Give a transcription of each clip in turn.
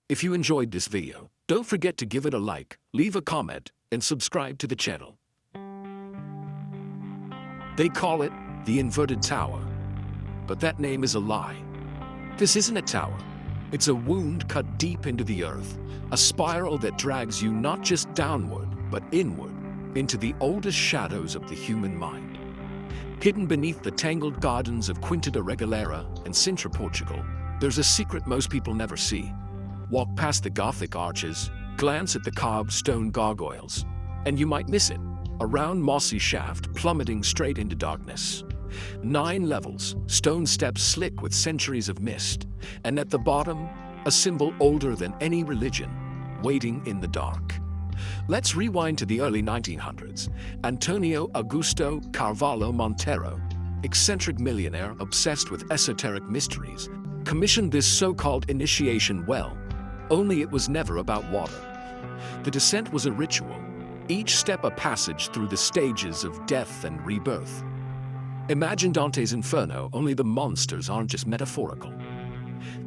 If you enjoyed this video, don't forget to give it a like, leave a comment, and subscribe to the channel. They call it the Inverted Tower, but that name is a lie. This isn't a tower. It's a wound cut deep into the earth, a spiral that drags you not just downward, but inward, into the oldest shadows of the human mind. Hidden beneath the tangled gardens of Quinta da Regaleira and Sintra, Portugal, there's a secret most people never see. Walk past the Gothic arches, glance at the carved stone gargoyles, and you might miss it. A round mossy shaft plummeting straight into darkness. 9 levels, stone steps slick with centuries of mist, and at the bottom, a symbol older than any religion, waiting in the dark. Let's rewind to the early 1900s. Antonio Augusto Carvalho Monteiro, eccentric millionaire obsessed with esoteric mysteries, commissioned this so-called initiation well, only it was never about water. The descent was a ritual, each step a passage through the stages of death and rebirth. Imagine Dante's Inferno, only the monsters aren't just metaphorical.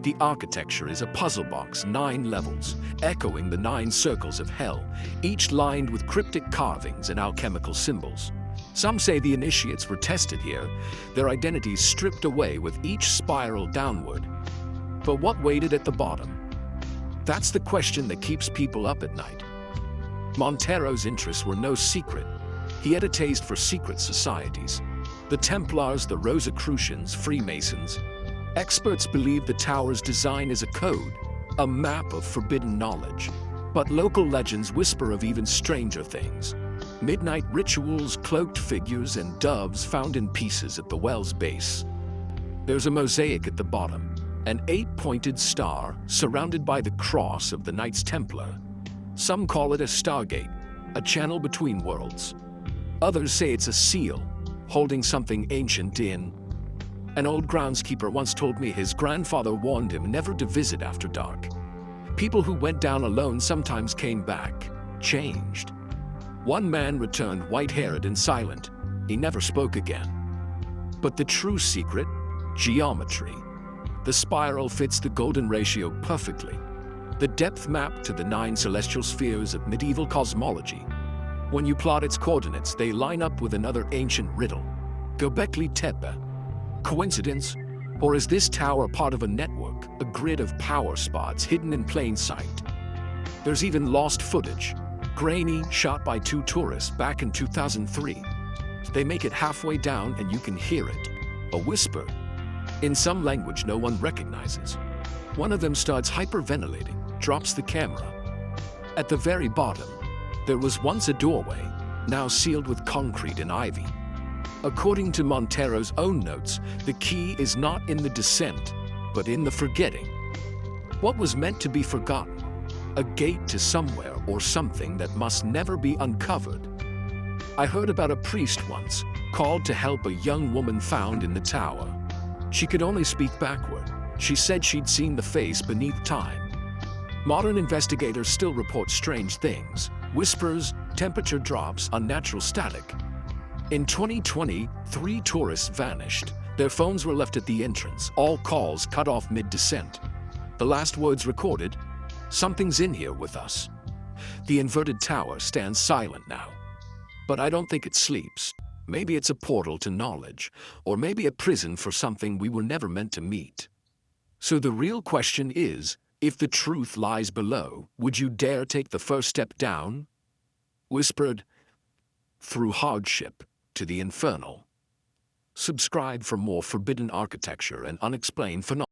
The architecture is a puzzle box, 9 levels, echoing the 9 circles of hell, each lined with cryptic carvings and alchemical symbols. Some say the initiates were tested here, their identities stripped away with each spiral downward. But what waited at the bottom? That's the question that keeps people up at night. Monteiro's interests were no secret. He had a taste for secret societies. The Templars, the Rosicrucians, Freemasons. Experts believe the tower's design is a code, a map of forbidden knowledge. But local legends whisper of even stranger things. Midnight rituals, cloaked figures, and doves found in pieces at the well's base. There's a mosaic at the bottom, an 8-pointed star surrounded by the cross of the Knights Templar. Some call it a stargate, a channel between worlds. Others say it's a seal, holding something ancient in. An old groundskeeper once told me his grandfather warned him never to visit after dark. People who went down alone sometimes came back, changed. One man returned white-haired and silent. He never spoke again. But the true secret? Geometry. The spiral fits the golden ratio perfectly. The depth map to the 9 celestial spheres of medieval cosmology. When you plot its coordinates, they line up with another ancient riddle. Göbekli Tepe. Coincidence? Or is this tower part of a network, a grid of power spots hidden in plain sight? There's even lost footage, grainy, shot by 2 tourists back in 2003. They make it halfway down and you can hear it, a whisper, in some language no one recognizes. One of them starts hyperventilating, drops the camera. At the very bottom, there was once a doorway, now sealed with concrete and ivy. According to Monteiro's own notes, the key is not in the descent, but in the forgetting. What was meant to be forgotten? A gate to somewhere or something that must never be uncovered. I heard about a priest once, called to help a young woman found in the tower. She could only speak backward. She said she'd seen the face beneath time. Modern investigators still report strange things. Whispers, temperature drops, unnatural static. In 2020, 3 tourists vanished. Their phones were left at the entrance, all calls cut off mid-descent. The last words recorded, "Something's in here with us." The inverted tower stands silent now. But I don't think it sleeps. Maybe it's a portal to knowledge, or maybe a prison for something we were never meant to meet. So the real question is, if the truth lies below, would you dare take the first step down? Whispered, through hardship, to the infernal. Subscribe for more forbidden architecture and unexplained phenomena.